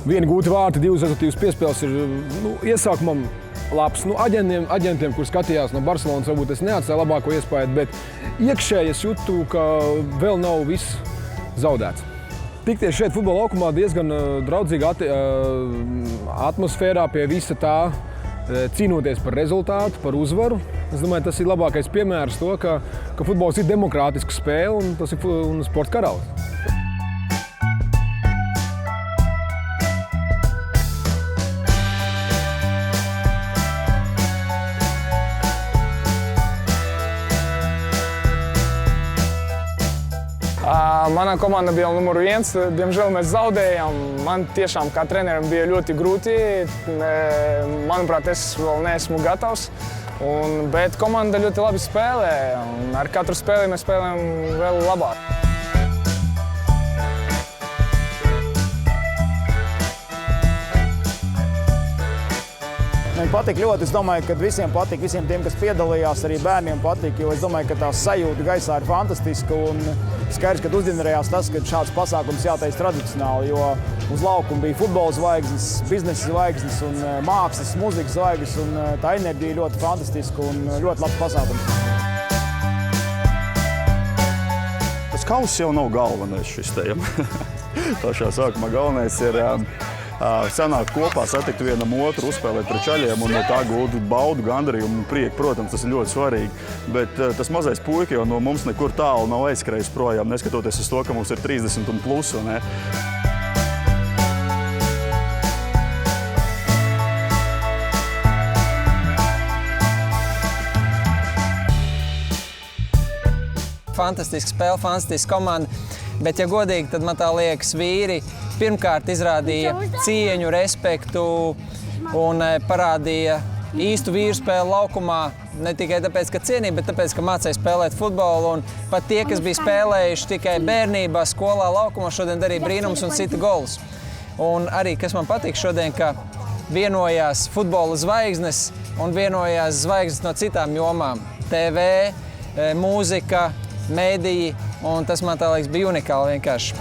Viena gūta vārta, 2 rezultātīvas piespēles ir iesākumam labs. Aģentiem, kur skatījās no Barcelonas, varbūt es neatstāju labāko iespēju, bet iekšēji es jūtu, ka vēl nav viss zaudēts. Tikties šeit futbola laukumā diezgan draudzīga atmosfērā pie visa tā, cīnoties par rezultātu, par uzvaru. Es domāju, tas ir labākais piemērs to, ka futbols ir demokrātiska spēle un tas ir sports karalis. Manā komanda bija numur 1. Diemžēl mēs zaudējām. Man tiešām kā trenerim bija ļoti grūti. Manuprāt, es vēl neesmu gatavs. Bet komanda ļoti labi spēlē. Ar katru spēli mēs spēlējam vēl labāk. Man patīk ļoti. Es domāju, ka visiem patīk, visiem tiem, kas piedalījās, arī bērniem patīk, jo es domāju, ka tā sajūta gaisā ir fantastiska un skaidrs, ka uzģenerējās tas, ka šāds pasākums jātaisa tradicionāli, jo uz laukuma bija futbola zvaigznes, biznesa zvaigznes un mākslas, muzikas zvaigznes, un tā enerģija ļoti fantastiska un ļoti labs pasākums. Tas kauss jau nav galvenais šis te. Pašā sākumā galvenais ir sanākt kopā, satikt vienam otru, uzspēlēt pret čaļiem un no tā gūt baudu, gandarījumu un prieku. Protams, tas ir ļoti svarīgi, bet tas mazais puika jau no mums nekur tālu nav aizskrējis projām, neskatoties uz to, ka mums ir 30 un plus. Ne? Fantastiska spēle, fantastiska komanda, bet, ja godīgi, tad man tā liekas, vīri pirmkārt izrādīja cieņu, respektu un parādīja īstu vīru spēli laukumā. Ne tikai tāpēc, ka cienīja, bet tāpēc, ka mācīja spēlēt futbolu. Un pat tie, kas bija spēlējuši tikai bērnībā, skolā, laukumā, šodien darīja brīnums un sita golus. Un arī, kas man patīk šodien, ka vienojās futbola zvaigznes un vienojās zvaigznes no citām jomām. TV, mūzika, mediji, un tas man tā liekas bija unikāli vienkārši.